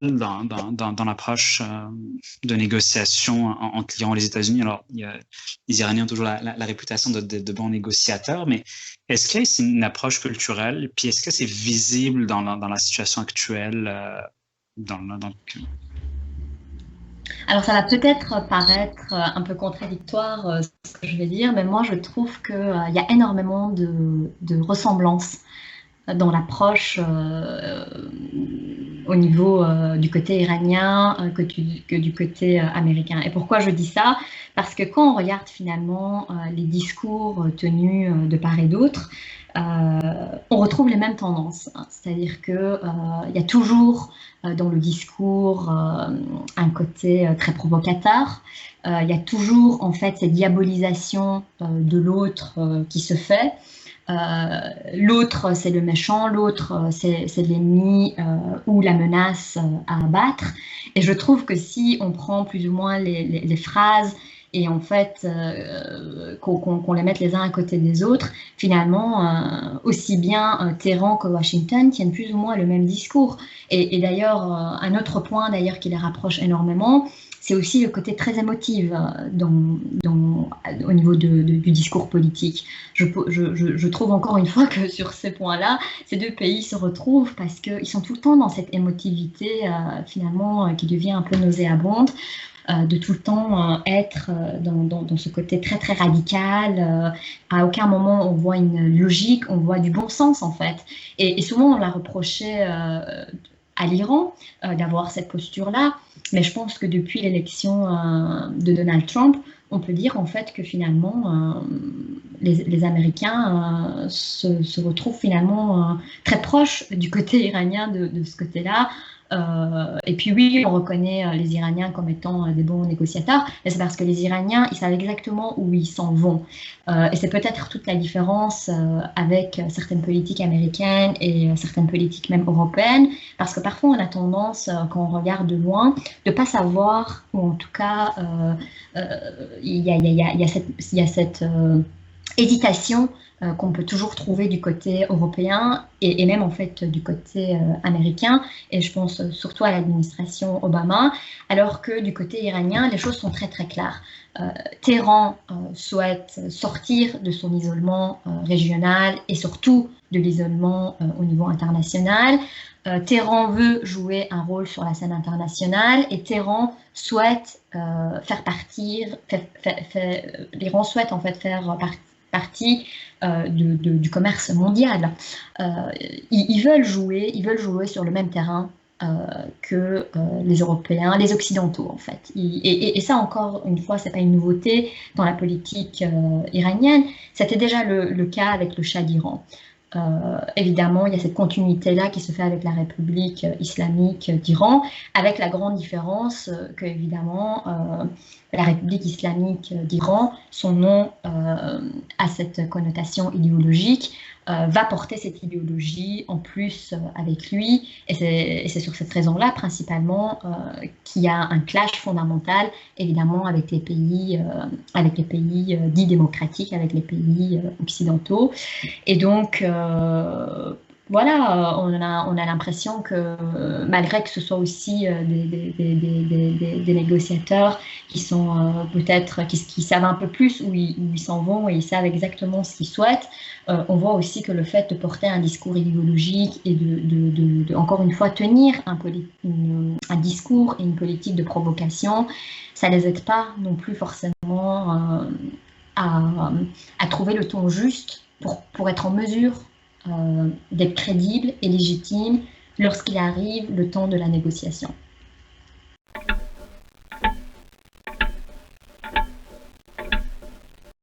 dans l'approche de négociation entre l'Iran et les États-Unis. Alors, les Iraniens ont toujours la réputation de bons négociateurs, mais est-ce que c'est une approche culturelle? Puis est-ce que c'est visible dans la situation actuelle? Alors, ça va peut-être paraître un peu contradictoire ce que je vais dire, mais moi, je trouve qu'il y a énormément de ressemblances dans l'approche au niveau du côté iranien que du côté américain. Et pourquoi je dis ça? Parce que quand on regarde finalement les discours tenus de part et d'autre, on retrouve les mêmes tendances. C'est-à-dire qu'il y a toujours dans le discours un côté très provocateur. Il y a toujours en fait cette diabolisation de l'autre qui se fait. L'autre c'est le méchant, l'autre c'est l'ennemi ou la menace à abattre. Et je trouve que si on prend plus ou moins les phrases et en fait qu'on les mette les uns à côté des autres, finalement aussi bien Téhéran que Washington tiennent plus ou moins le même discours. Et d'ailleurs un autre point d'ailleurs qui les rapproche énormément, c'est aussi le côté très émotif au niveau du discours politique. Je trouve encore une fois que sur ces points-là, ces deux pays se retrouvent parce qu'ils sont tout le temps dans cette émotivité finalement qui devient un peu nauséabonde. De tout le temps être dans ce côté très très radical. À aucun moment on voit une logique, on voit du bon sens en fait. Et souvent on l'a reproché à l'Iran d'avoir cette posture-là, mais je pense que depuis l'élection de Donald Trump, on peut dire en fait que finalement les Américains se retrouvent finalement très proches du côté iranien de ce côté-là. Et puis oui, on reconnaît les Iraniens comme étant des bons négociateurs, mais c'est parce que les Iraniens, ils savent exactement où ils s'en vont. Et c'est peut-être toute la différence avec certaines politiques américaines et certaines politiques même européennes, parce que parfois on a tendance, quand on regarde de loin, de ne pas savoir, ou en tout cas, il y a cette hésitation qu'on peut toujours trouver du côté européen et même en fait du côté américain, et je pense surtout à l'administration Obama, alors que du côté iranien, les choses sont très très claires. Téhéran souhaite sortir de son isolement régional et surtout de l'isolement au niveau international. Téhéran veut jouer un rôle sur la scène internationale et Téhéran souhaite faire partir, l'Iran souhaite en fait faire partie du commerce mondial. Ils veulent jouer sur le même terrain que les Européens, les Occidentaux en fait. Et ça encore une fois, c'est pas une nouveauté dans la politique iranienne. C'était déjà le cas avec le Shah d'Iran. Évidemment, il y a cette continuité-là qui se fait avec la République islamique d'Iran, avec la grande différence que, évidemment, la République islamique d'Iran, son nom a cette connotation idéologique, va porter cette idéologie en plus avec lui, et c'est sur cette raison-là, principalement, qu'il y a un clash fondamental, évidemment, avec les pays dits démocratiques, avec les pays occidentaux. Et donc, voilà, on a l'impression que malgré que ce soit aussi des négociateurs qui sont peut-être, qui savent un peu plus où ils s'en vont et ils savent exactement ce qu'ils souhaitent, on voit aussi que le fait de porter un discours idéologique et de encore une fois tenir un discours et une politique de provocation, ça les aide pas non plus forcément à trouver le ton juste pour être en mesure d'être crédible et légitime lorsqu'il arrive le temps de la négociation.